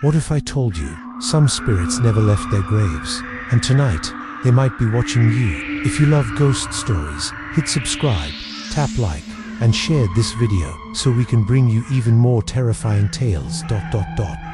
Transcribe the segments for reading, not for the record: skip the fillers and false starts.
What if I told you some spirits never left their graves, and tonight they might be watching you? If you love ghost stories, hit subscribe, tap like, and share this video so we can bring you even more terrifying tales.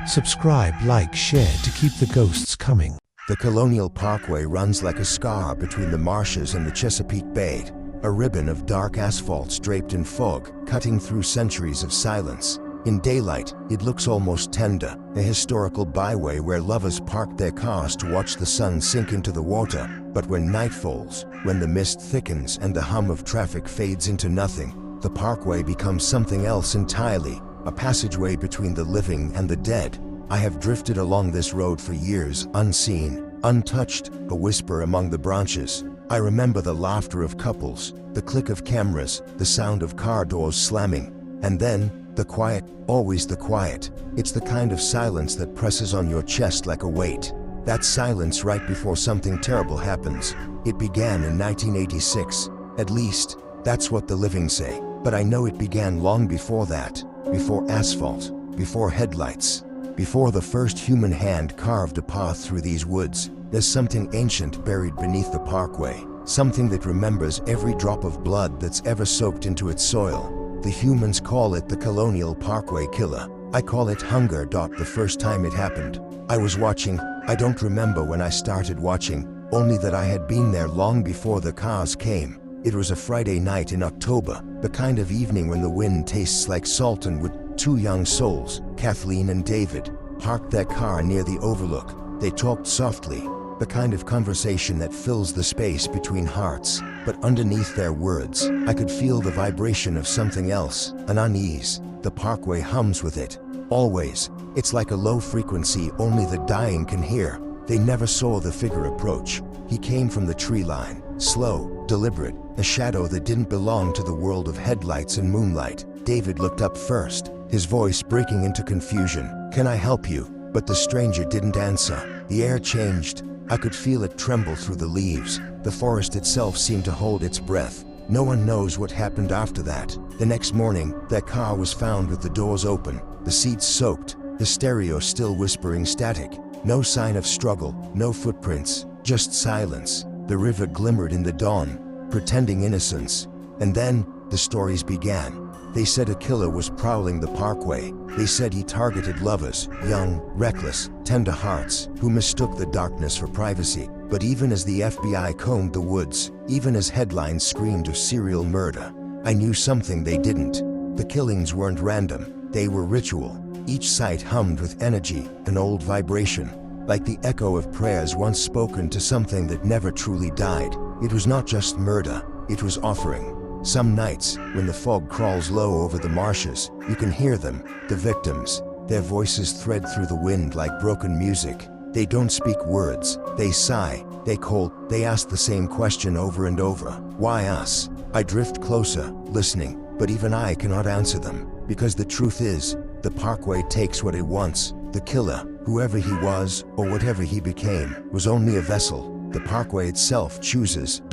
Subscribe, like, share to keep the ghosts coming. The Colonial Parkway runs like a scar between the marshes and the Chesapeake Bay, a ribbon of dark asphalt draped in fog, cutting through centuries of silence. In daylight, it looks almost tender, a historical byway where lovers parked their cars to watch the sun sink into the water. But when night falls, when the mist thickens and the hum of traffic fades into nothing, the parkway becomes something else entirely, a passageway between the living and the dead. I have drifted along this road for years, unseen, untouched, a whisper among the branches. I remember the laughter of couples, the click of cameras, the sound of car doors slamming, and then the quiet, always the quiet. It's the kind of silence that presses on your chest like a weight. That silence right before something terrible happens. It began in 1986. At least, that's what the living say. But I know it began long before that. Before asphalt, before headlights, before the first human hand carved a path through these woods. There's something ancient buried beneath the parkway. Something that remembers every drop of blood that's ever soaked into its soil. The humans call it the Colonial Parkway Killer. I call it hunger. The first time it happened, I was watching. I don't remember when I started watching, only that I had been there long before the cars came. It was a Friday night in October, the kind of evening when the wind tastes like salt and wood. Two young souls, Kathleen and David, parked their car near the overlook. They talked softly, the kind of conversation that fills the space between hearts. But underneath their words, I could feel the vibration of something else, an unease. The parkway hums with it. Always. It's like a low frequency only the dying can hear. They never saw the figure approach. He came from the tree line, slow, deliberate, a shadow that didn't belong to the world of headlights and moonlight. David looked up first, his voice breaking into confusion. "Can I help you?" But the stranger didn't answer. The air changed. I could feel it tremble through the leaves. The forest itself seemed to hold its breath. No one knows what happened after that. The next morning, their car was found with the doors open, the seats soaked, the stereo still whispering static. No sign of struggle, no footprints, just silence. The river glimmered in the dawn, pretending innocence. And then, the stories began. They said a killer was prowling the parkway. They said he targeted lovers, young, reckless, tender hearts, who mistook the darkness for privacy. But even as the FBI combed the woods, even as headlines screamed of serial murder, I knew something they didn't. The killings weren't random, they were ritual. Each site hummed with energy, an old vibration, like the echo of prayers once spoken to something that never truly died. It was not just murder, it was offering. Some nights, when the fog crawls low over the marshes, you can hear them, the victims. Their voices thread through the wind like broken music. They don't speak words, they sigh, they call, they ask the same question over and over. Why us? I drift closer, listening, but even I cannot answer them. Because the truth is, the parkway takes what it wants. The killer, whoever he was, or whatever he became, was only a vessel. The parkway itself chooses.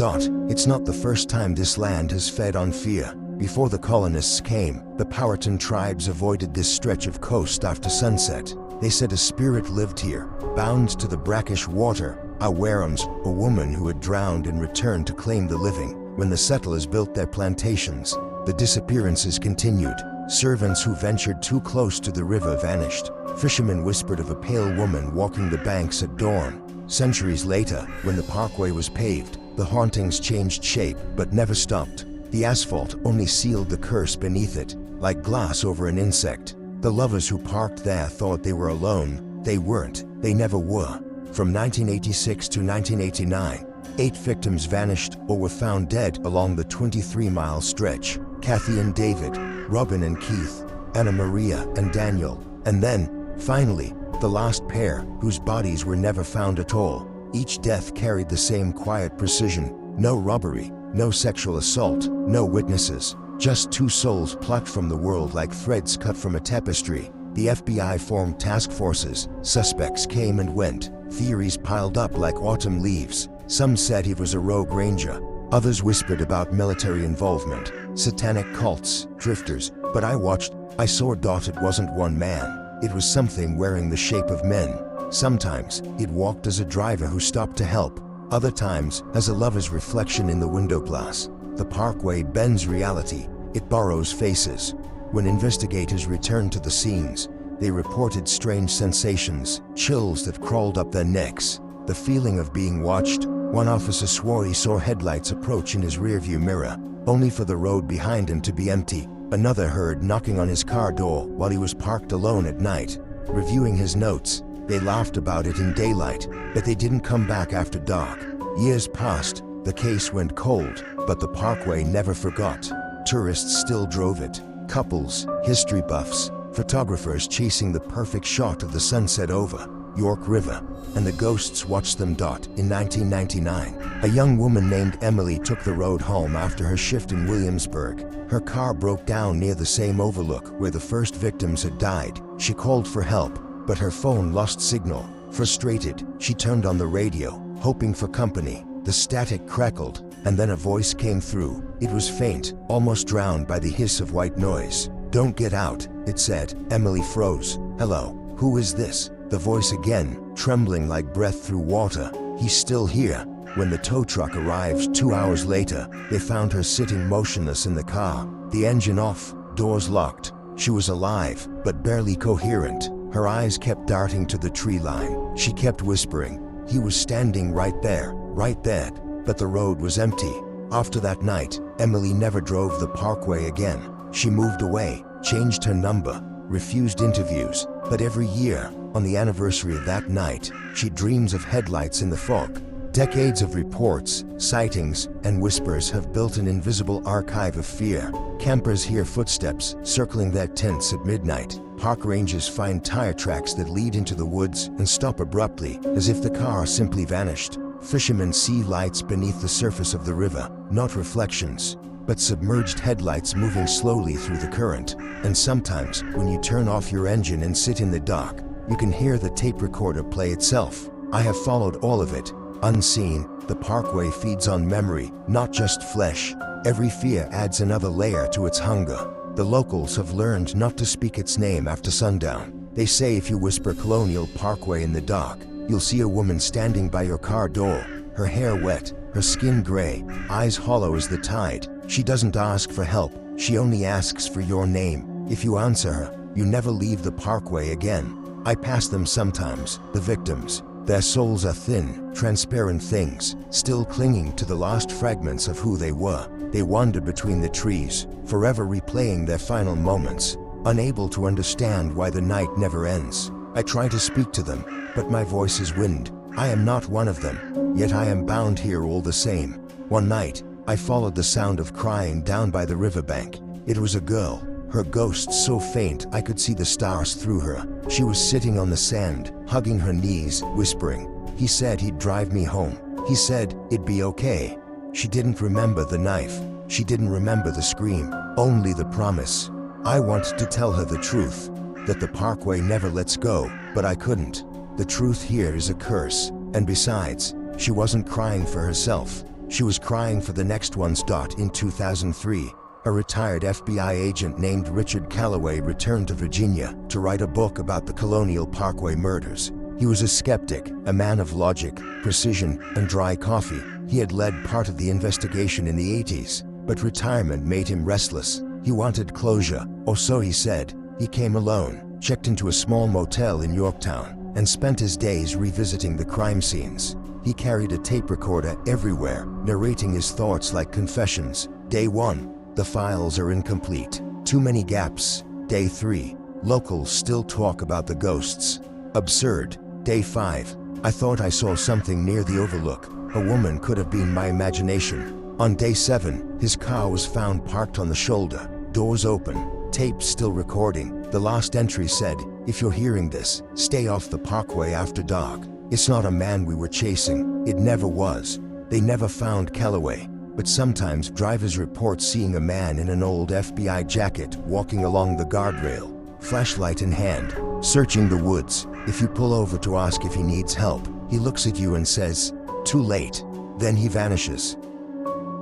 It's not the first time this land has fed on fear. Before the colonists came, the Powhatan tribes avoided this stretch of coast after sunset. They said a spirit lived here, bound to the brackish water. A Warehams, a woman who had drowned and returned to claim the living. When the settlers built their plantations, the disappearances continued. Servants who ventured too close to the river vanished. Fishermen whispered of a pale woman walking the banks at dawn. Centuries later, when the parkway was paved, the hauntings changed shape but never stopped. The asphalt only sealed the curse beneath it, like glass over an insect. The lovers who parked there thought they were alone. They weren't. They never were. From 1986 to 1989, 8 victims vanished or were found dead along the 23-mile stretch. Kathy and David, Robin and Keith, Anna Maria and Daniel. And then, finally, the last pair, whose bodies were never found at all. Each death carried the same quiet precision. No robbery, no sexual assault, no witnesses. Just 2 souls plucked from the world like threads cut from a tapestry. The FBI formed task forces. Suspects came and went. Theories piled up like autumn leaves. Some said he was a rogue ranger. Others whispered about military involvement, satanic cults, drifters. But I watched. I saw it wasn't one man. It was something wearing the shape of men. Sometimes, it walked as a driver who stopped to help. Other times, as a lover's reflection in the window glass. The parkway bends reality. It borrows faces. When investigators returned to the scenes, they reported strange sensations, chills that crawled up their necks, the feeling of being watched. One officer swore he saw headlights approach in his rearview mirror, only for the road behind him to be empty. Another heard knocking on his car door while he was parked alone at night. Reviewing his notes, they laughed about it in daylight, but they didn't come back after dark. Years passed, the case went cold, but the parkway never forgot. Tourists still drove it. Couples, history buffs, photographers chasing the perfect shot of the sunset over York River, and the ghosts watched them. In 1999, a young woman named Emily took the road home after her shift in Williamsburg. Her car broke down near the same overlook where the first victims had died. She called for help, but her phone lost signal. Frustrated, she turned on the radio, hoping for company. The static crackled, and then a voice came through. It was faint, almost drowned by the hiss of white noise. "Don't get out," it said. Emily froze. "Hello, who is this?" The voice again, trembling like breath through water. "He's still here." When the tow truck arrived 2 hours later, they found her sitting motionless in the car, the engine off, doors locked. She was alive, but barely coherent. Her eyes kept darting to the tree line. She kept whispering, "He was standing right there, right there." But the road was empty. After that night, Emily never drove the parkway again. She moved away, changed her number, refused interviews. But every year, on the anniversary of that night, she dreams of headlights in the fog. Decades of reports, sightings, and whispers have built an invisible archive of fear. Campers hear footsteps circling their tents at midnight. Park rangers find tire tracks that lead into the woods and stop abruptly, as if the car simply vanished. Fishermen see lights beneath the surface of the river, not reflections, but submerged headlights moving slowly through the current. And sometimes, when you turn off your engine and sit in the dark, you can hear the tape recorder play itself. I have followed all of it. Unseen, the parkway feeds on memory, not just flesh. Every fear adds another layer to its hunger. The locals have learned not to speak its name after sundown. They say if you whisper Colonial Parkway in the dark, you'll see a woman standing by your car door, her hair wet, her skin gray, eyes hollow as the tide. She doesn't ask for help, she only asks for your name. If you answer her, you never leave the parkway again. I pass them sometimes, the victims. Their souls are thin, transparent things, still clinging to the last fragments of who they were. They wander between the trees, forever replaying their final moments, unable to understand why the night never ends. I try to speak to them, but my voice is wind. I am not one of them, yet I am bound here all the same. One night, I followed the sound of crying down by the riverbank. It was a girl, her ghost so faint I could see the stars through her. She was sitting on the sand, hugging her knees, whispering. He said he'd drive me home. He said it'd be okay. She didn't remember the knife. She didn't remember the scream, only the promise. I wanted to tell her the truth, that the parkway never lets go, but I couldn't. The truth here is a curse, and besides, she wasn't crying for herself. She was crying for the next ones. In 2003, a retired FBI agent named Richard Calloway returned to Virginia to write a book about the Colonial Parkway murders. He was a skeptic, a man of logic, precision, and dry coffee. He had led part of the investigation in the 80s, but retirement made him restless. He wanted closure, or so he said. He came alone, checked into a small motel in Yorktown, and spent his days revisiting the crime scenes. He carried a tape recorder everywhere, narrating his thoughts like confessions. Day 1. The files are incomplete. Too many gaps. Day 3. Locals still talk about the ghosts. Absurd. Day 5. I thought I saw something near the overlook. A woman could have been my imagination. On day 7, his car was found parked on the shoulder, doors open, tape still recording. The last entry said, "If you're hearing this, stay off the parkway after dark." It's not a man we were chasing. It never was. They never found Calloway. But sometimes drivers report seeing a man in an old FBI jacket walking along the guardrail, flashlight in hand, searching the woods. If you pull over to ask if he needs help, he looks at you and says, "Too late." Then he vanishes.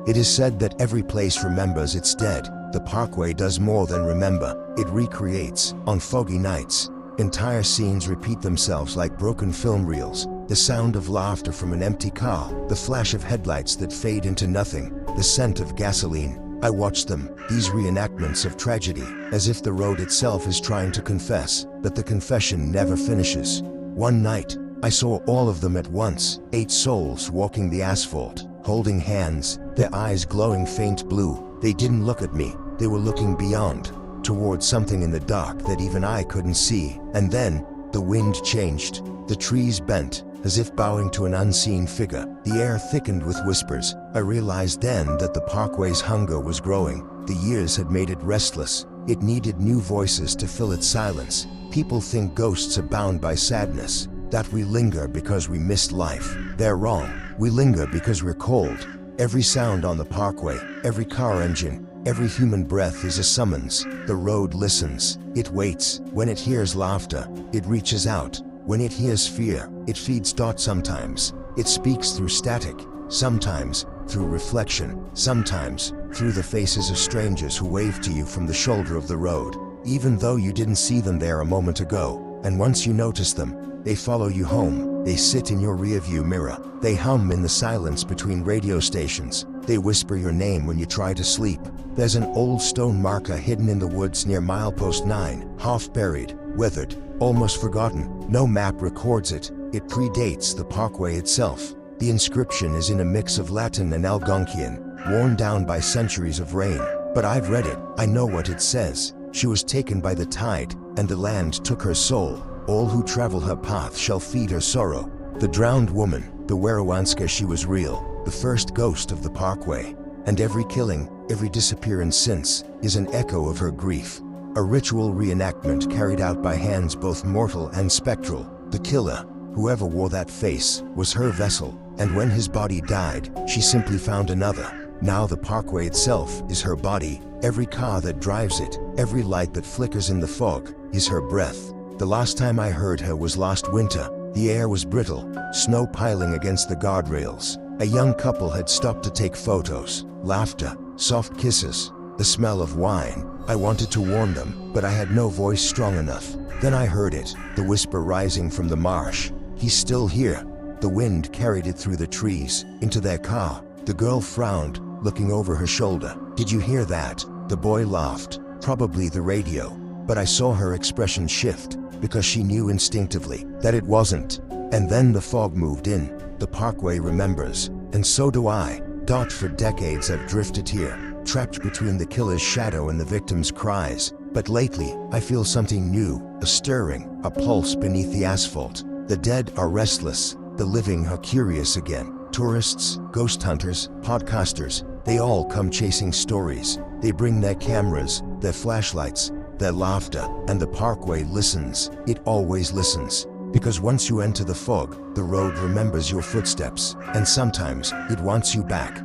It is said that every place remembers its dead. The parkway does more than remember. It recreates. On foggy nights, Entire scenes repeat themselves like broken film reels. The sound of laughter from an empty car, the flash of headlights that fade into nothing, the scent of gasoline. I watch them, these reenactments of tragedy, as if the road itself is trying to confess, but the confession never finishes. One night, I saw all of them at once, 8 souls walking the asphalt, holding hands, their eyes glowing faint blue. They didn't look at me, they were looking beyond, towards something in the dark that even I couldn't see. And then, the wind changed. The trees bent, as if bowing to an unseen figure. The air thickened with whispers. I realized then that the parkway's hunger was growing. The years had made it restless. It needed new voices to fill its silence. People think ghosts are bound by sadness, that we linger because we missed life. They're wrong. We linger because we're cold. Every sound on the parkway, every car engine, every human breath is a summons. The road listens. It waits. When it hears laughter, it reaches out. When it hears fear, it feeds thought sometimes. It speaks through static, sometimes through reflection, sometimes through the faces of strangers who wave to you from the shoulder of the road, even though you didn't see them there a moment ago. And once you notice them, they follow you home. They sit in your rearview mirror. They hum in the silence between radio stations. They whisper your name when you try to sleep. There's an old stone marker hidden in the woods near milepost 9, half buried, weathered, almost forgotten. No map records it. It predates the parkway itself. The inscription is in a mix of Latin and Algonquian, worn down by centuries of rain. But I've read it. I know what it says. She was taken by the tide, and the land took her soul. All who travel her path shall feed her sorrow. The drowned woman, the Werowanska, she was real, the first ghost of the parkway. And every killing, every disappearance since, is an echo of her grief. A ritual reenactment carried out by hands both mortal and spectral. The killer, whoever wore that face, was her vessel, and when his body died, she simply found another. Now the parkway itself is her body. Every car that drives it, every light that flickers in the fog, is her breath. The last time I heard her was last winter. The air was brittle, snow piling against the guardrails. A young couple had stopped to take photos. Laughter, soft kisses, the smell of wine. I wanted to warn them, but I had no voice strong enough. Then I heard it, the whisper rising from the marsh. He's still here. The wind carried it through the trees, into their car. The girl frowned, looking over her shoulder. Did you hear that? The boy laughed. Probably the radio. But I saw her expression shift, because she knew instinctively that it wasn't. And then the fog moved in. The parkway remembers, and so do I. For decades I've drifted here, trapped between the killer's shadow and the victim's cries. But lately, I feel something new, a stirring, a pulse beneath the asphalt. The dead are restless, the living are curious again. Tourists, ghost hunters, podcasters, they all come chasing stories. They bring their cameras, their flashlights, their laughter, and the parkway listens. It always listens. Because once you enter the fog, the road remembers your footsteps, and sometimes it wants you back.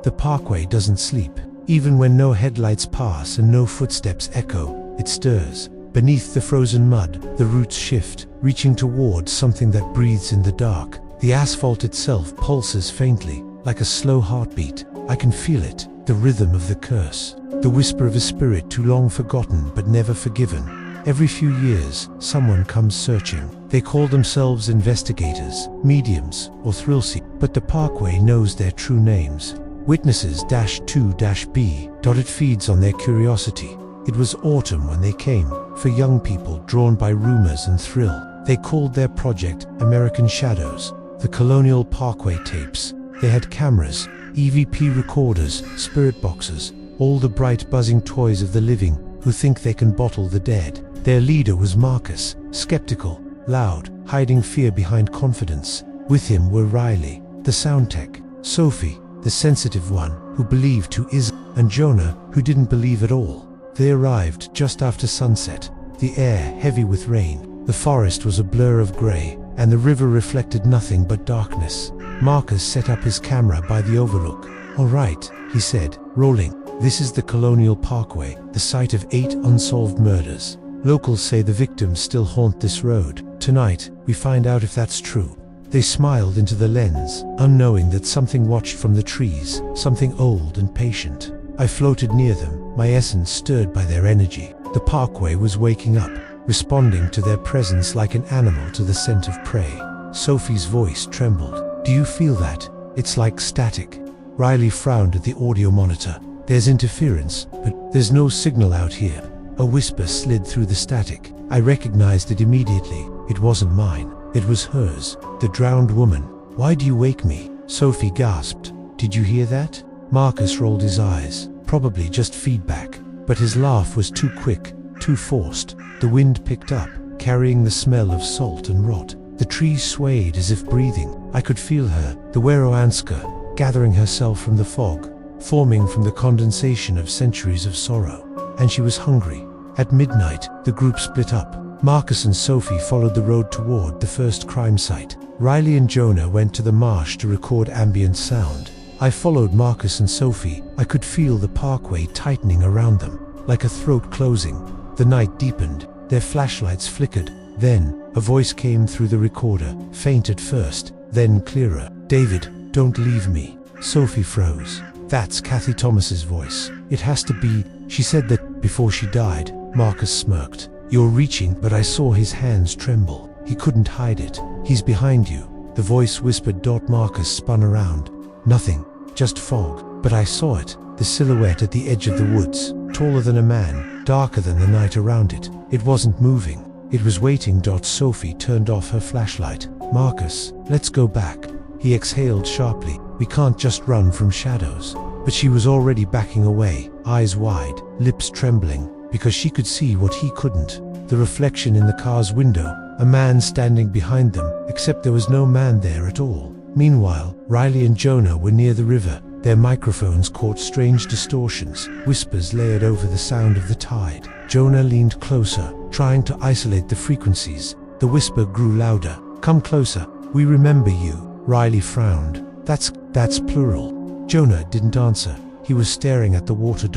The parkway doesn't sleep. Even when no headlights pass and no footsteps echo, it stirs. Beneath the frozen mud, the roots shift, reaching towards something that breathes in the dark. The asphalt itself pulses faintly, like a slow heartbeat. I can feel it, the rhythm of the curse, the whisper of a spirit too long forgotten but never forgiven. Every few years, someone comes searching. They call themselves investigators, mediums, or thrill seekers, but the parkway knows their true names. Witnesses-2-B. It feeds on their curiosity. It was autumn when they came, for young people drawn by rumors and thrill. They called their project American Shadows. The Colonial Parkway tapes. They had cameras, EVP recorders, spirit boxes, all the bright buzzing toys of the living who think they can bottle the dead. Their leader was Marcus, skeptical, loud, hiding fear behind confidence. With him were Riley, the sound tech, Sophie, the sensitive one, who believed to and Jonah, who didn't believe at all. They arrived just after sunset, the air heavy with rain. The forest was a blur of grey, and the river reflected nothing but darkness. Marcus set up his camera by the overlook. "All right," he said, rolling. "This is the Colonial Parkway, the site of 8 unsolved murders. Locals say the victims still haunt this road. Tonight, we find out if that's true." They smiled into the lens, unknowing that something watched from the trees, something old and patient. I floated near them, my essence stirred by their energy. The parkway was waking up, responding to their presence like an animal to the scent of prey. Sophie's voice trembled. "Do you feel that? It's like static." Riley frowned at the audio monitor. "There's interference, but there's no signal out here." A whisper slid through the static. I recognized it immediately. It wasn't mine. It was hers. The drowned woman. "Why do you wake me?" Sophie gasped. "Did you hear that?" Marcus rolled his eyes. Probably just feedback. But his laugh was too quick, too forced. The wind picked up, carrying the smell of salt and rot. The trees swayed as if breathing. I could feel her, the Weroanska, gathering herself from the fog, forming from the condensation of centuries of sorrow. And she was hungry. At midnight, the group split up. Marcus and Sophie followed the road toward the first crime site. Riley and Jonah went to the marsh to record ambient sound. I followed Marcus and Sophie. I could feel the parkway tightening around them, like a throat closing. The night deepened. Their flashlights flickered. Then, a voice came through the recorder, faint at first, then clearer. "David, don't leave me." Sophie froze. "That's Kathy Thomas's voice. It has to be." She said that before she died. Marcus smirked. "You're reaching," but I saw his hands tremble. He couldn't hide it. "He's behind you," the voice whispered. Marcus spun around. Nothing, just fog. But I saw it, the silhouette at the edge of the woods, taller than a man, darker than the night around it. It wasn't moving. It was waiting. Sophie turned off her flashlight. "Marcus, let's go back." He exhaled sharply. "We can't just run from shadows." But she was already backing away, eyes wide, lips trembling, because she could see what he couldn't. The reflection in the car's window, a man standing behind them, except there was no man there at all. Meanwhile, Riley and Jonah were near the river. Their microphones caught strange distortions, whispers layered over the sound of the tide. Jonah leaned closer, trying to isolate the frequencies. The whisper grew louder. "Come closer. We remember you." Riley frowned. That's plural." Jonah didn't answer. He was staring at the water.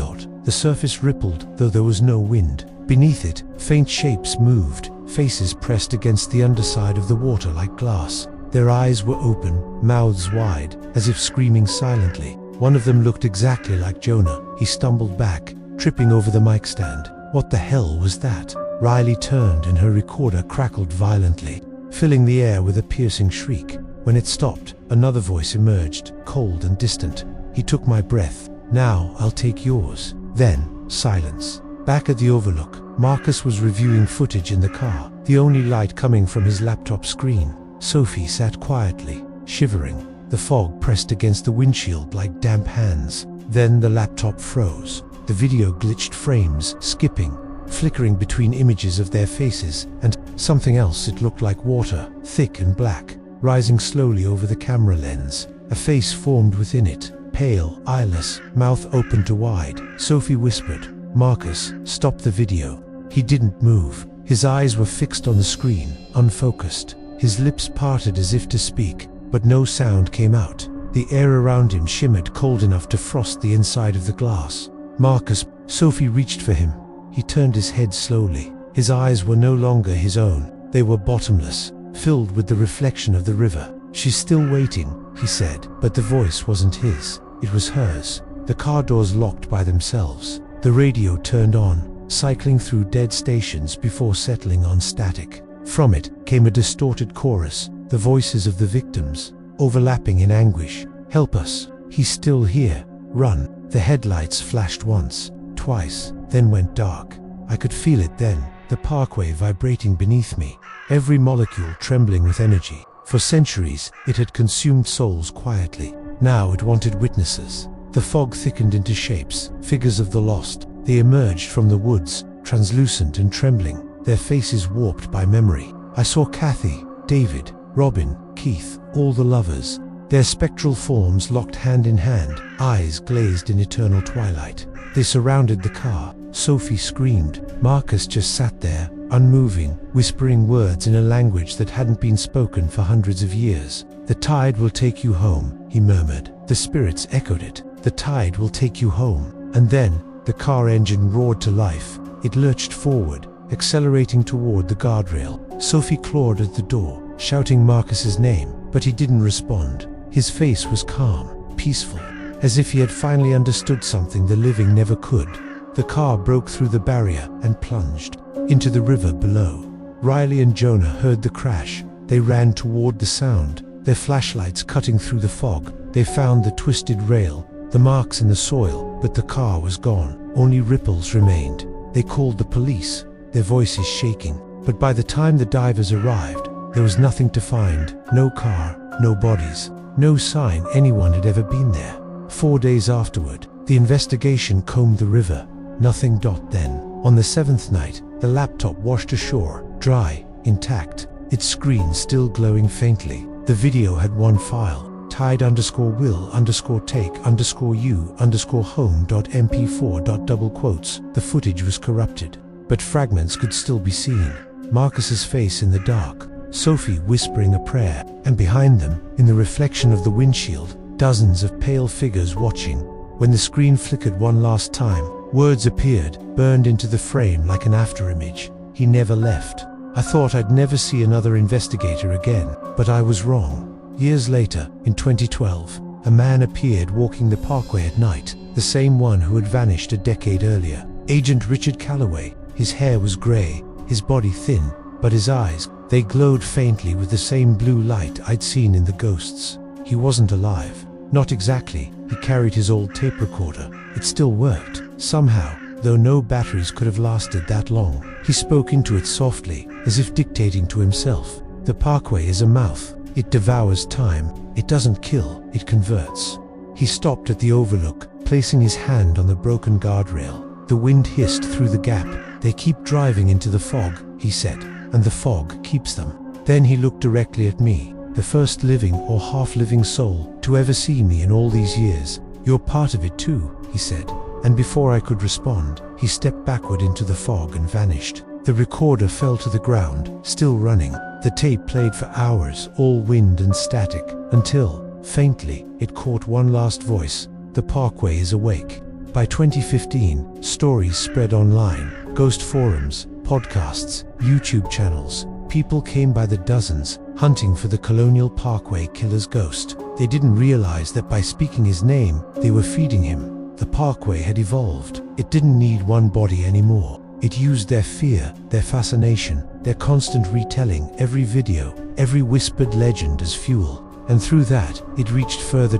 The surface rippled, though there was no wind. Beneath it, faint shapes moved, faces pressed against the underside of the water like glass. Their eyes were open, mouths wide, as if screaming silently. One of them looked exactly like Jonah. He stumbled back, tripping over the mic stand. What the hell was that? Riley turned and her recorder crackled violently, filling the air with a piercing shriek. When it stopped, another voice emerged, cold and distant. "He took my breath. Now I'll take yours." Then, silence. Back at the overlook, Marcus was reviewing footage in the car, the only light coming from his laptop screen. Sophie sat quietly, shivering. The fog pressed against the windshield like damp hands. Then the laptop froze. The video glitched, frames skipping, flickering between images of their faces, and something else. It looked like water, thick and black, rising slowly over the camera lens. A face formed within it, pale, eyeless, mouth open to wide. Sophie whispered, "Marcus, stop the video." He didn't move. His eyes were fixed on the screen, unfocused. His lips parted as if to speak, but no sound came out. The air around him shimmered, cold enough to frost the inside of the glass. "Marcus," Sophie reached for him. He turned his head slowly. His eyes were no longer his own. They were bottomless, filled with the reflection of the river. "She's still waiting," he said, but the voice wasn't his. It was hers. The car doors locked by themselves. The radio turned on, cycling through dead stations before settling on static. From it came a distorted chorus, the voices of the victims, overlapping in anguish. "Help us. He's still here. Run." The headlights flashed once, twice, then went dark. I could feel it then, the parkway vibrating beneath me, every molecule trembling with energy. For centuries, it had consumed souls quietly. Now it wanted witnesses. The fog thickened into shapes, figures of the lost. They emerged from the woods, translucent and trembling, their faces warped by memory. I saw Kathy, David, Robin, Keith, all the lovers. Their spectral forms locked hand in hand, eyes glazed in eternal twilight. They surrounded the car. Sophie screamed. Marcus just sat there, unmoving, whispering words in a language that hadn't been spoken for hundreds of years. "The tide will take you home," he murmured. The spirits echoed it. "The tide will take you home." And then, the car engine roared to life. It lurched forward, accelerating toward the guardrail. Sophie clawed at the door, shouting Marcus's name, but he didn't respond. His face was calm, peaceful, as if he had finally understood something the living never could. the car broke through the barrier and plunged into the river below. Riley and Jonah heard the crash. They ran toward the sound, their flashlights cutting through the fog. They found the twisted rail, the marks in the soil, but the car was gone. Only ripples remained. They called the police, their voices shaking. But by the time the divers arrived, there was nothing to find. No car, no bodies, no sign anyone had ever been there. 4 days afterward, the investigation combed the river. Nothing. Then, on the 7th night, the laptop washed ashore, dry, intact, its screen still glowing faintly. The video had one file, tide_will_take_u_home.mp4. The footage was corrupted, but fragments could still be seen. Marcus's face in the dark, Sophie whispering a prayer, and behind them, in the reflection of the windshield, dozens of pale figures watching. When the screen flickered one last time, words appeared, burned into the frame like an afterimage. He never left. I thought I'd never see another investigator again, but I was wrong. Years later, in 2012, a man appeared walking the parkway at night, the same one who had vanished a decade earlier. Agent Richard Calloway. His hair was grey, his body thin, but his eyes, they glowed faintly with the same blue light I'd seen in the ghosts. He wasn't alive. Not exactly. He carried his old tape recorder. It still worked, somehow, though no batteries could have lasted that long. He spoke into it softly, as if dictating to himself. The parkway is a mouth. It devours time. It doesn't kill, it converts. He stopped at the overlook, placing his hand on the broken guardrail. The wind hissed through the gap. They keep driving into the fog, he said, and the fog keeps them. Then he looked directly at me, the first living or half-living soul to ever see me in all these years. You're part of it too, he said. And before I could respond, he stepped backward into the fog and vanished. The recorder fell to the ground, still running. The tape played for hours, all wind and static, until, faintly, it caught one last voice. The parkway is awake. By 2015, stories spread online, ghost forums, podcasts, YouTube channels. People came by the dozens, hunting for the Colonial Parkway Killer's ghost. They didn't realize that by speaking his name, they were feeding him. The parkway had evolved. It didn't need one body anymore. It used their fear, their fascination, their constant retelling, every video, every whispered legend as fuel. And through that, it reached further.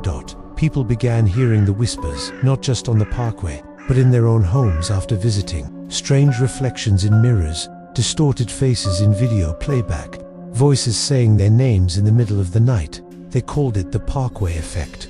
People began hearing the whispers, not just on the parkway, but in their own homes after visiting. Strange reflections in mirrors, distorted faces in video playback, voices saying their names in the middle of the night. They called it the Parkway Effect.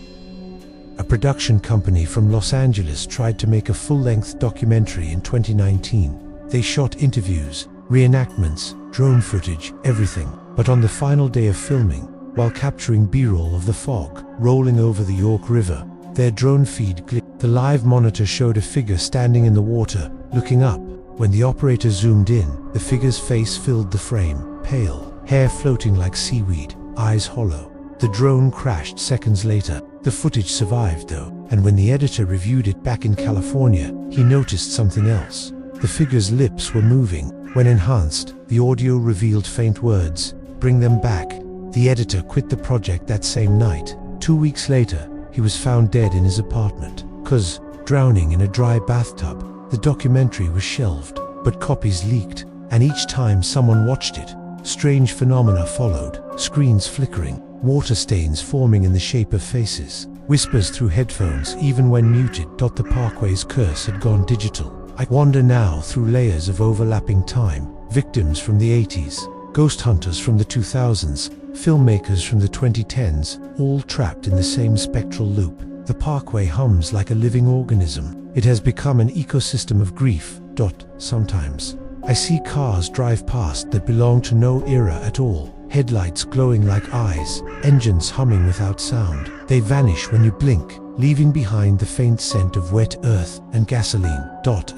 A production company from Los Angeles tried to make a full-length documentary in 2019. They shot interviews, reenactments, drone footage, everything. But on the final day of filming, while capturing B-roll of the fog rolling over the York River, their drone feed glitched. The live monitor showed a figure standing in the water, looking up. When the operator zoomed in, the figure's face filled the frame, pale, hair floating like seaweed, eyes hollow. The drone crashed seconds later. The footage survived though, and when the editor reviewed it back in California, he noticed something else. The figure's lips were moving. When enhanced, the audio revealed faint words, "Bring them back." The editor quit the project that same night. 2 weeks later, he was found dead in his apartment. 'Cause, drowning in a dry bathtub. The documentary was shelved, but copies leaked, and each time someone watched it, strange phenomena followed, screens flickering, water stains forming in the shape of faces, whispers through headphones even when muted. The parkway's curse had gone digital. I wander now through layers of overlapping time, victims from the 80s, ghost hunters from the 2000s, filmmakers from the 2010s, all trapped in the same spectral loop. The parkway hums like a living organism. It has become an ecosystem of grief. Sometimes I see cars drive past that belong to no era at all, headlights glowing like eyes, engines humming without sound. They vanish when you blink, leaving behind the faint scent of wet earth and gasoline.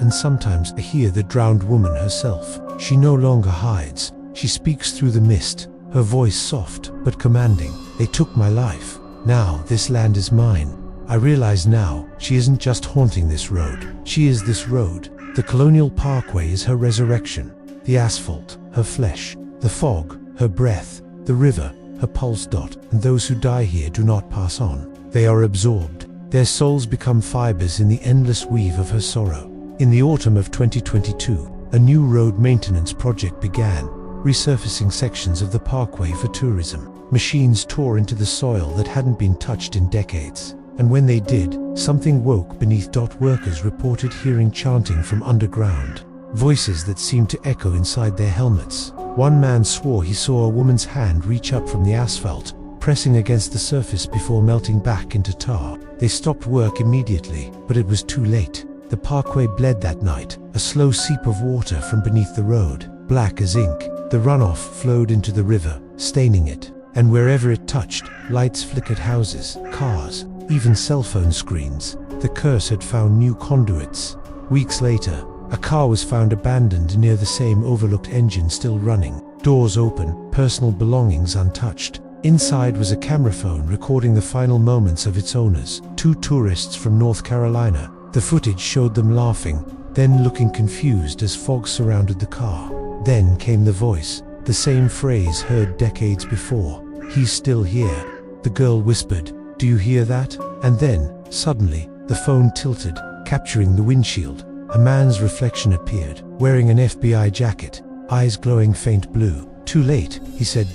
And sometimes I hear the drowned woman herself. She no longer hides. She speaks through the mist, her voice soft but commanding. They took my life. Now this land is mine. I realize now, she isn't just haunting this road. She is this road. The Colonial Parkway is her resurrection. The asphalt, her flesh. The fog, her breath. The river, her pulse. And those who die here do not pass on. They are absorbed. Their souls become fibers in the endless weave of her sorrow. In the autumn of 2022, a new road maintenance project began, resurfacing sections of the parkway for tourism. Machines tore into the soil that hadn't been touched in decades. And when they did, something woke beneath. Workers reported hearing chanting from underground, voices that seemed to echo inside their helmets. One man swore he saw a woman's hand reach up from the asphalt, pressing against the surface before melting back into tar. They stopped work immediately, but it was too late. The parkway bled that night, a slow seep of water from beneath the road, black as ink. The runoff flowed into the river, staining it, and wherever it touched, lights flickered. Houses, cars, even cell phone screens. The curse had found new conduits. Weeks later, a car was found abandoned near the same overlooked engine still running, doors open, personal belongings untouched. Inside was a camera phone recording the final moments of its owners, 2 tourists from North Carolina. The footage showed them laughing, then looking confused as fog surrounded the car. Then came the voice, the same phrase heard decades before. "He's still here." The girl whispered, "Do you hear that?" And then, suddenly, the phone tilted, capturing the windshield. A man's reflection appeared, wearing an FBI jacket, eyes glowing faint blue. "Too late," he said.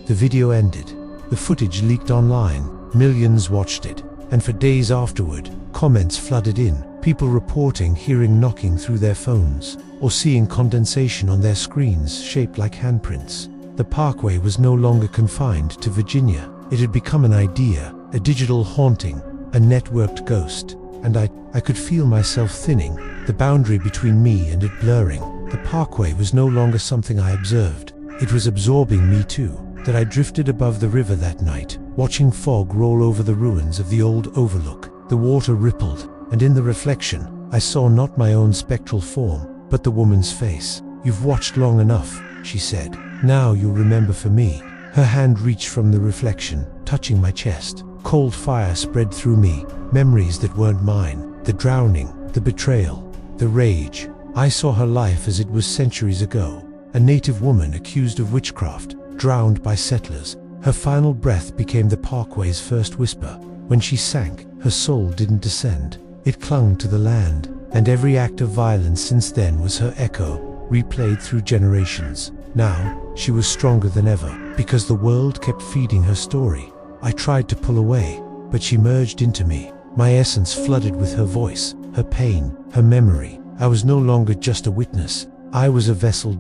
The video ended. The footage leaked online. Millions watched it. And for days afterward, comments flooded in, people reporting hearing knocking through their phones, or seeing condensation on their screens shaped like handprints. The parkway was no longer confined to Virginia. It had become an idea, a digital haunting, a networked ghost, and I could feel myself thinning, the boundary between me and it blurring. The parkway was no longer something I observed. It was absorbing me too. That I drifted above the river that night, watching fog roll over the ruins of the old overlook. The water rippled, and in the reflection, I saw not my own spectral form, but the woman's face. "You've watched long enough," she said. "Now you'll remember for me." Her hand reached from the reflection, touching my chest. Cold fire spread through me, memories that weren't mine. The drowning, the betrayal, the rage. I saw her life as it was centuries ago. A native woman accused of witchcraft, drowned by settlers. Her final breath became the parkway's first whisper. When she sank, her soul didn't descend. It clung to the land, and every act of violence since then was her echo, replayed through generations. Now, she was stronger than ever, because the world kept feeding her story. I tried to pull away, but she merged into me. My essence flooded with her voice, her pain, her memory. I was no longer just a witness. I was a vessel.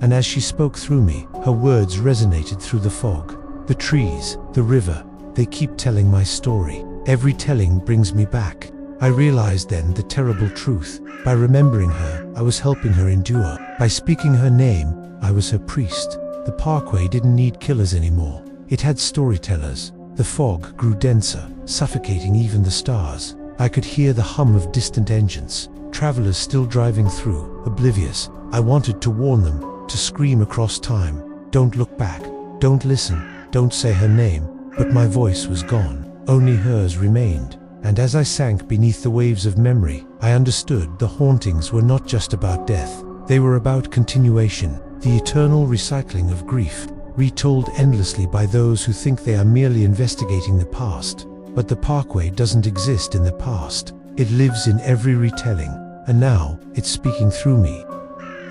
And as she spoke through me, her words resonated through the fog. The trees, the river, they keep telling my story. Every telling brings me back. I realized then the terrible truth. By remembering her, I was helping her endure. By speaking her name, I was her priest. The parkway didn't need killers anymore. It had storytellers. The fog grew denser, suffocating even the stars. I could hear the hum of distant engines, travelers still driving through, oblivious. I wanted to warn them, to scream across time. Don't look back, don't listen, don't say her name. But my voice was gone. Only hers remained. And as I sank beneath the waves of memory, I understood the hauntings were not just about death. They were about continuation, the eternal recycling of grief, retold endlessly by those who think they are merely investigating the past. But the parkway doesn't exist in the past. It lives in every retelling, and now it's speaking through me.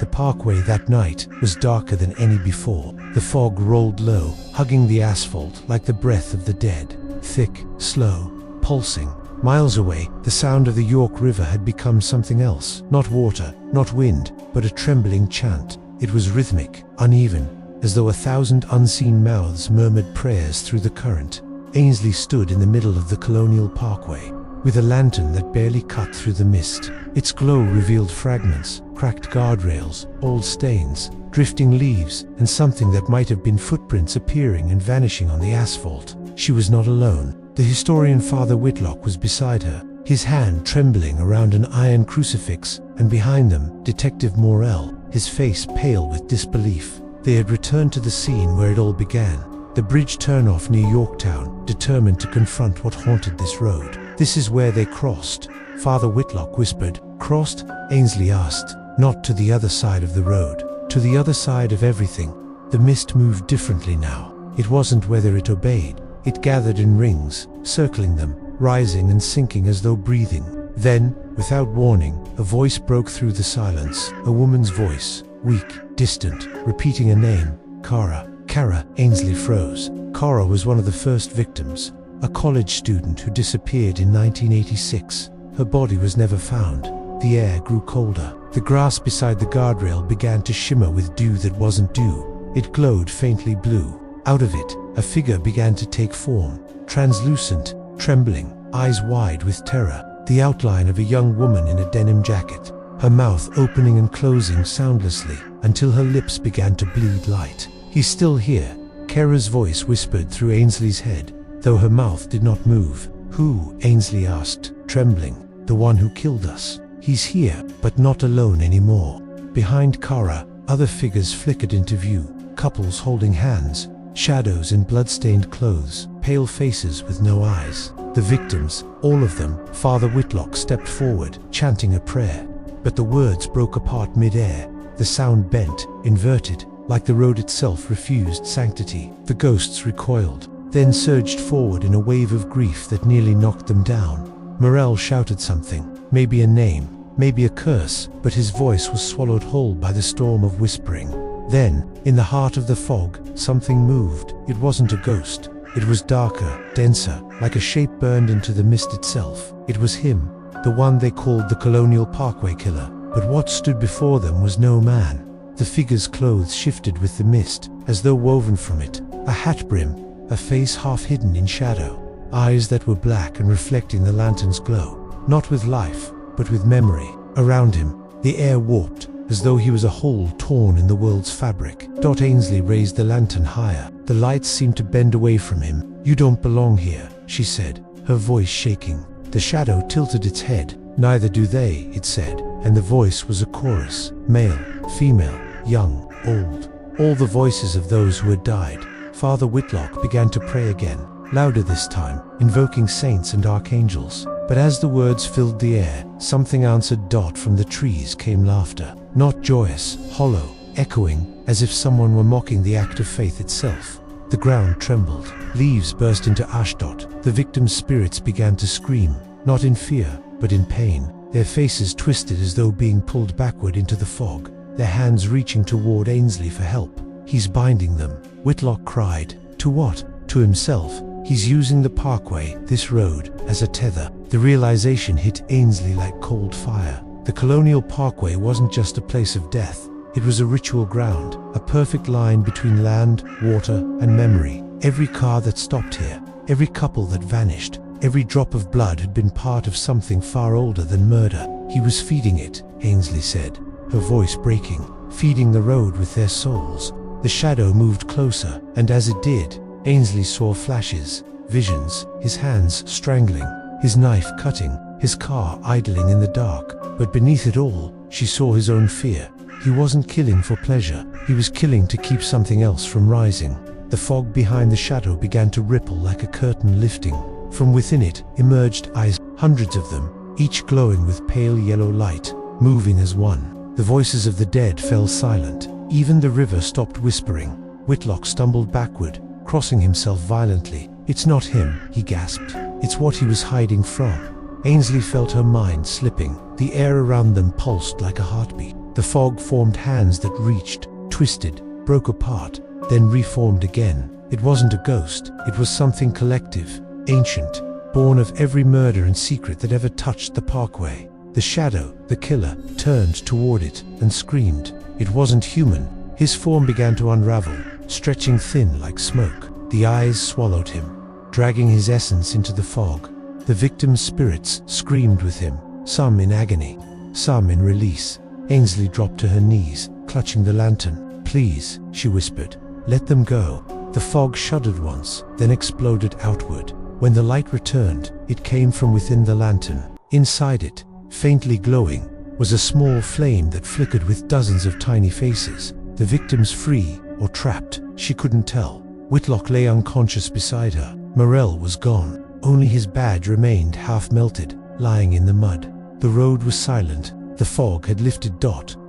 The parkway that night was darker than any before. The fog rolled low, hugging the asphalt like the breath of the dead. Thick, slow, pulsing. Miles away, the sound of the York River had become something else. Not water, not wind, but a trembling chant. It was rhythmic, uneven, as though 1,000 unseen mouths murmured prayers through the current. Ainsley stood in the middle of the Colonial Parkway, with a lantern that barely cut through the mist. Its glow revealed fragments, cracked guardrails, old stains, drifting leaves, and something that might have been footprints appearing and vanishing on the asphalt. She was not alone. The historian Father Whitlock was beside her, his hand trembling around an iron crucifix, and behind them, Detective Morell, his face pale with disbelief. They had returned to the scene where it all began, the bridge turnoff near Yorktown, determined to confront what haunted this road. "This is where they crossed," Father Whitlock whispered. "Crossed?" Ainsley asked. "Not to the other side of the road, to the other side of everything." The mist moved differently now. It wasn't whether it obeyed. It gathered in rings, circling them, rising and sinking as though breathing. Then, without warning, a voice broke through the silence. A woman's voice, weak, distant, repeating a name, Cara. Cara. Ainsley froze. Cara was one of the first victims, a college student who disappeared in 1986. Her body was never found. The air grew colder. The grass beside the guardrail began to shimmer with dew that wasn't dew. It glowed faintly blue. Out of it, a figure began to take form, translucent, trembling, eyes wide with terror. The outline of a young woman in a denim jacket, her mouth opening and closing soundlessly until her lips began to bleed light. "He's still here," Cara's voice whispered through Ainsley's head, though her mouth did not move. "Who?" Ainsley asked, trembling. "The one who killed us. He's here, but not alone anymore." Behind Cara, other figures flickered into view, couples holding hands, shadows in blood-stained clothes, pale faces with no eyes. The victims, all of them. Father Whitlock stepped forward, chanting a prayer. But the words broke apart mid-air. The sound bent, inverted, like the road itself refused sanctity. The ghosts recoiled, then surged forward in a wave of grief that nearly knocked them down. Morel shouted something, maybe a name, maybe a curse, but his voice was swallowed whole by the storm of whispering. Then, in the heart of the fog, something moved. It wasn't a ghost. It was darker, denser, like a shape burned into the mist itself. It was him, the one they called the Colonial Parkway Killer. But what stood before them was no man. The figure's clothes shifted with the mist, as though woven from it. A hat brim, a face half hidden in shadow, eyes that were black and reflecting the lantern's glow. Not with life, but with memory. Around him, the air warped, as though he was a hole torn in the world's fabric. Ainsley raised the lantern higher. The lights seemed to bend away from him. "You don't belong here," she said, her voice shaking. The shadow tilted its head. "Neither do they," it said, and the voice was a chorus. Male, female, young, old. All the voices of those who had died. Father Whitlock began to pray again, louder this time, invoking saints and archangels. But as the words filled the air, something answered. From the trees came laughter. Not joyous, hollow, echoing, as if someone were mocking the act of faith itself. The ground trembled. Leaves burst into ashdot. The victims' spirits began to scream, not in fear, but in pain. Their faces twisted as though being pulled backward into the fog, their hands reaching toward Ainsley for help. "He's binding them," Whitlock cried. "To what?" "To himself. He's using the parkway, this road, as a tether." The realization hit Ainsley like cold fire. The Colonial Parkway wasn't just a place of death. It was a ritual ground, a perfect line between land, water, and memory. Every car that stopped here, every couple that vanished, every drop of blood had been part of something far older than murder. "He was feeding it," Ainsley said, her voice breaking, "feeding the road with their souls." The shadow moved closer, and as it did, Ainsley saw flashes, visions, his hands strangling, his knife cutting, his car idling in the dark. But beneath it all, she saw his own fear. He wasn't killing for pleasure. He was killing to keep something else from rising. The fog behind the shadow began to ripple like a curtain lifting. From within it emerged eyes, hundreds of them, each glowing with pale yellow light, moving as one. The voices of the dead fell silent. Even the river stopped whispering. Whitlock stumbled backward, crossing himself violently. "It's not him," he gasped. "It's what he was hiding from." Ainsley felt her mind slipping. The air around them pulsed like a heartbeat. The fog formed hands that reached, twisted, broke apart, then reformed again. It wasn't a ghost. It was something collective, ancient, born of every murder and secret that ever touched the parkway. The shadow, the killer, turned toward it and screamed. It wasn't human. His form began to unravel, stretching thin like smoke. The eyes swallowed him, dragging his essence into the fog. The victims' spirits screamed with him, some in agony, some in release. Ainsley dropped to her knees, clutching the lantern. "Please," she whispered, "let them go." The fog shuddered once, then exploded outward. When the light returned, it came from within the lantern. Inside it, faintly glowing, was a small flame that flickered with dozens of tiny faces. The victims free or trapped, she couldn't tell. Whitlock lay unconscious beside her. Morel was gone. Only his badge remained half melted, lying in the mud. The road was silent. The fog had lifted.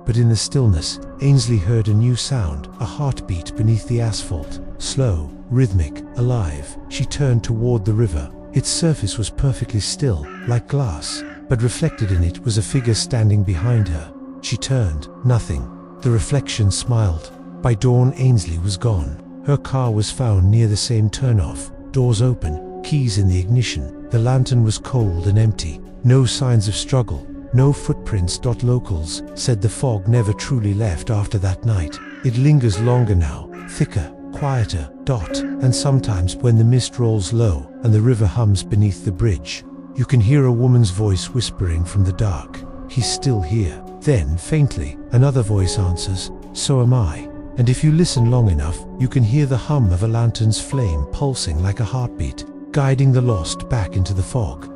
But in the stillness, Ainsley heard a new sound, a heartbeat beneath the asphalt. Slow, rhythmic, alive. She turned toward the river. Its surface was perfectly still, like glass, but reflected in it was a figure standing behind her. She turned. Nothing. The reflection smiled. By dawn, Ainsley was gone. Her car was found near the same turnoff, doors open, keys in the ignition. The lantern was cold and empty. No signs of struggle, no footprints. Locals said the fog never truly left after that night. It lingers longer now, thicker, quieter. And sometimes when the mist rolls low and the river hums beneath the bridge, you can hear a woman's voice whispering from the dark, "He's still here." Then, faintly, another voice answers, "So am I." And if you listen long enough, you can hear the hum of a lantern's flame pulsing like a heartbeat, guiding the lost back into the fog.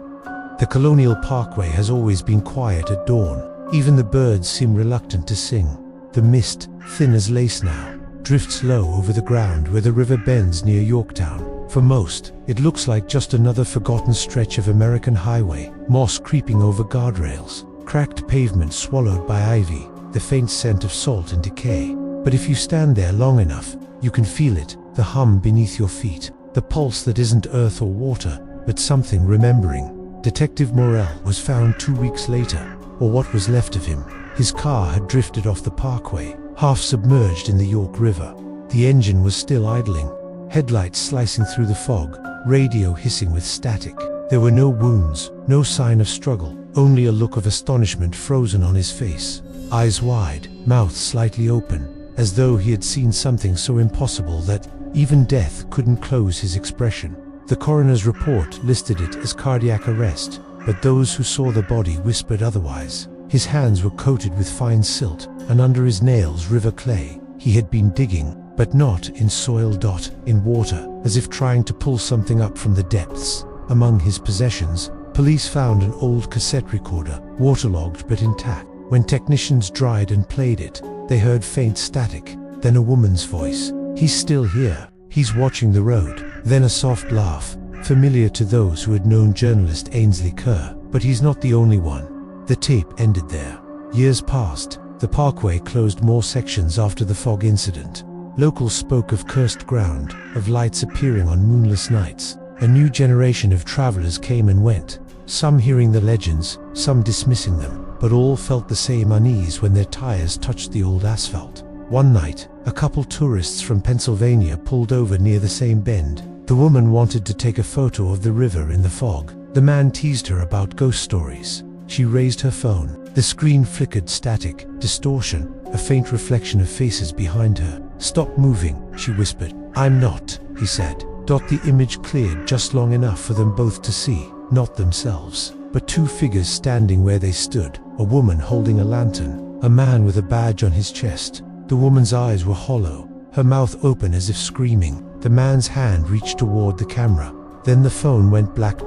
The Colonial Parkway has always been quiet at dawn. Even the birds seem reluctant to sing. The mist, thin as lace now, drifts low over the ground where the river bends near Yorktown. For most, it looks like just another forgotten stretch of American highway, moss creeping over guardrails, cracked pavement swallowed by ivy, the faint scent of salt and decay. But if you stand there long enough, you can feel it, the hum beneath your feet, the pulse that isn't earth or water, but something remembering. Detective Morell was found 2 weeks later, or what was left of him. His car had drifted off the parkway, half submerged in the York River. The engine was still idling, headlights slicing through the fog, radio hissing with static. There were no wounds, no sign of struggle, only a look of astonishment frozen on his face. Eyes wide, mouth slightly open, as though he had seen something so impossible that even death couldn't close his expression. The coroner's report listed it as cardiac arrest, but those who saw the body whispered otherwise. His hands were coated with fine silt, and under his nails river clay. He had been digging, but not in soil. In water, as if trying to pull something up from the depths. Among his possessions, police found an old cassette recorder, waterlogged but intact. When technicians dried and played it, they heard faint static, then a woman's voice. "He's still here. He's watching the road." Then a soft laugh, familiar to those who had known journalist Ainsley Kerr. But he's not the only one. The tape ended there. Years passed. The parkway closed more sections after the fog incident. Locals spoke of cursed ground, of lights appearing on moonless nights. A new generation of travelers came and went, some hearing the legends, some dismissing them, but all felt the same unease when their tires touched the old asphalt. One night, a couple tourists from Pennsylvania pulled over near the same bend. The woman wanted to take a photo of the river in the fog. The man teased her about ghost stories. She raised her phone. The screen flickered static, distortion, a faint reflection of faces behind her. "Stop moving," she whispered. "I'm not," he said. The image cleared just long enough for them both to see, not themselves, but two figures standing where they stood, a woman holding a lantern, a man with a badge on his chest. The woman's eyes were hollow, her mouth open as if screaming. The man's hand reached toward the camera. Then the phone went black.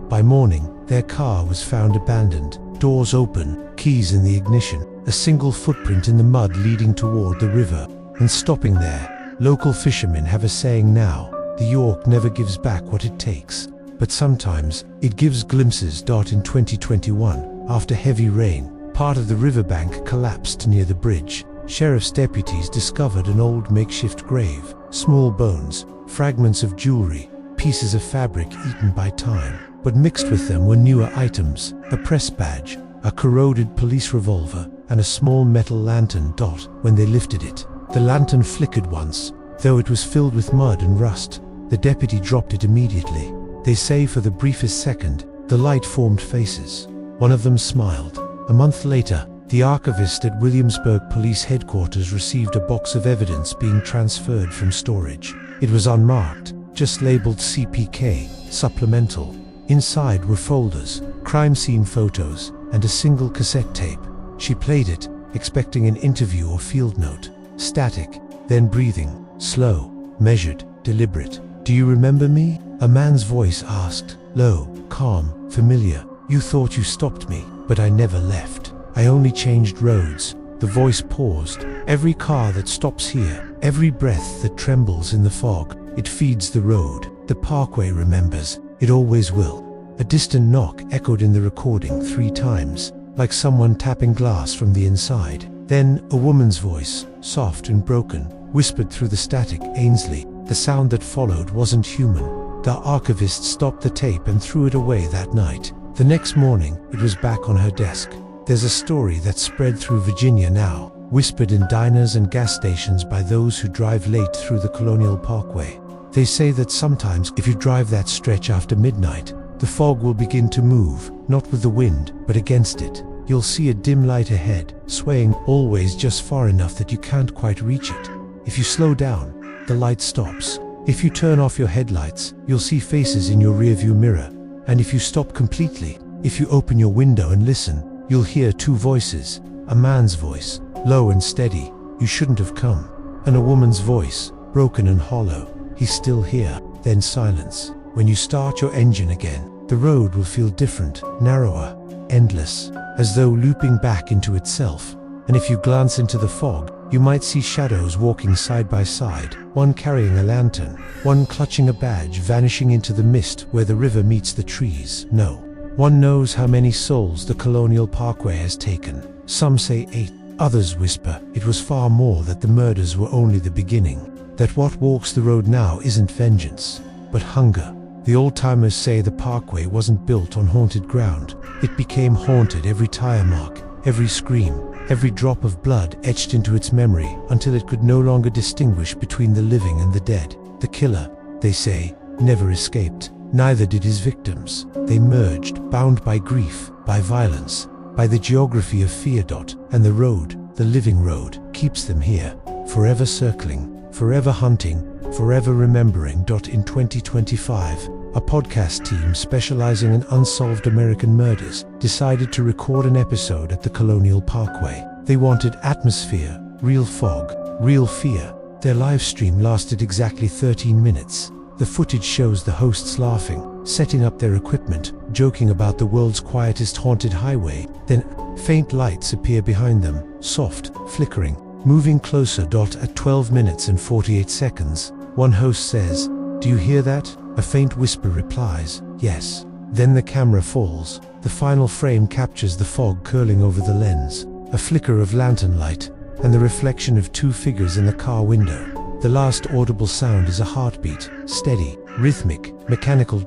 By morning, their car was found abandoned, doors open, keys in the ignition, a single footprint in the mud leading toward the river, and stopping there. Local fishermen have a saying now: the York never gives back what it takes, but sometimes it gives glimpses. In 2021, after heavy rain, part of the riverbank collapsed near the bridge. Sheriff's deputies discovered an old makeshift grave, small bones, fragments of jewelry, pieces of fabric eaten by time. But mixed with them were newer items, a press badge, a corroded police revolver, and a small metal lantern. When they lifted it, the lantern flickered once, though it was filled with mud and rust. The deputy dropped it immediately. They say for the briefest second, the light formed faces. One of them smiled. A month later, the archivist at Williamsburg Police Headquarters received a box of evidence being transferred from storage. It was unmarked, just labeled CPK, supplemental. Inside were folders, crime scene photos, and a single cassette tape. She played it, expecting an interview or field note. Static, then breathing, slow, measured, deliberate. "Do you remember me?" a man's voice asked, low, calm, familiar. "You thought you stopped me, but I never left. I only changed roads." The voice paused. "Every car that stops here, every breath that trembles in the fog, it feeds the road. The parkway remembers. It always will." A distant knock echoed in the recording 3 times, like someone tapping glass from the inside. Then a woman's voice, soft and broken, whispered through the static, "Ainsley." The sound that followed wasn't human. The archivist stopped the tape and threw it away that night. The next morning, it was back on her desk. There's a story that's spread through Virginia now, whispered in diners and gas stations by those who drive late through the Colonial Parkway. They say that sometimes, if you drive that stretch after midnight, the fog will begin to move, not with the wind, but against it. You'll see a dim light ahead, swaying, always just far enough that you can't quite reach it. If you slow down, the light stops. If you turn off your headlights, you'll see faces in your rearview mirror. And if you stop completely, if you open your window and listen, you'll hear two voices. A man's voice, low and steady, "You shouldn't have come," and a woman's voice, broken and hollow, "He's still here." Then silence. When you start your engine again, the road will feel different, narrower, endless, as though looping back into itself. And if you glance into the fog, you might see shadows walking side by side, one carrying a lantern, one clutching a badge, vanishing into the mist where the river meets the trees. No one knows how many souls the Colonial Parkway has taken. Some say 8, others whisper it was far more, that the murders were only the beginning, that what walks the road now isn't vengeance, but hunger. The old-timers say the parkway wasn't built on haunted ground. It became haunted every tire mark, every scream, every drop of blood etched into its memory, until it could no longer distinguish between the living and the dead. The killer, they say, never escaped. Neither did his victims. They merged, bound by grief, by violence, by the geography of fear. And the road, the living road, keeps them here, forever circling, forever hunting, forever remembering. In 2025, a podcast team specializing in unsolved American murders decided to record an episode at the Colonial Parkway. They wanted atmosphere, real fog, real fear. Their live stream lasted exactly 13 minutes. The footage shows the hosts laughing, setting up their equipment, joking about the world's quietest haunted highway. Then, faint lights appear behind them, soft, flickering, moving closer. At 12 minutes and 48 seconds, one host says, "Do you hear that?" A faint whisper replies, "Yes." Then the camera falls. The final frame captures the fog curling over the lens, a flicker of lantern light, and the reflection of two figures in the car window. The last audible sound is a heartbeat, steady, rhythmic, mechanical.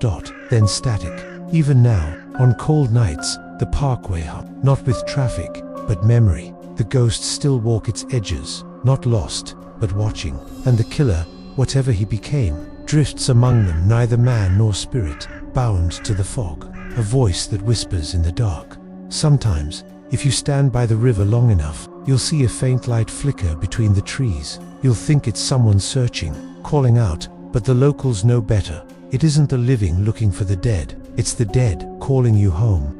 Then static. Even now, on cold nights, the parkway hum, not with traffic, but memory. The ghosts still walk its edges, not lost, but watching. And the killer, whatever he became, drifts among them, neither man nor spirit, bound to the fog, a voice that whispers in the dark. Sometimes, if you stand by the river long enough, you'll see a faint light flicker between the trees. You'll think it's someone searching, calling out, but the locals know better. It isn't the living looking for the dead, it's the dead calling you home.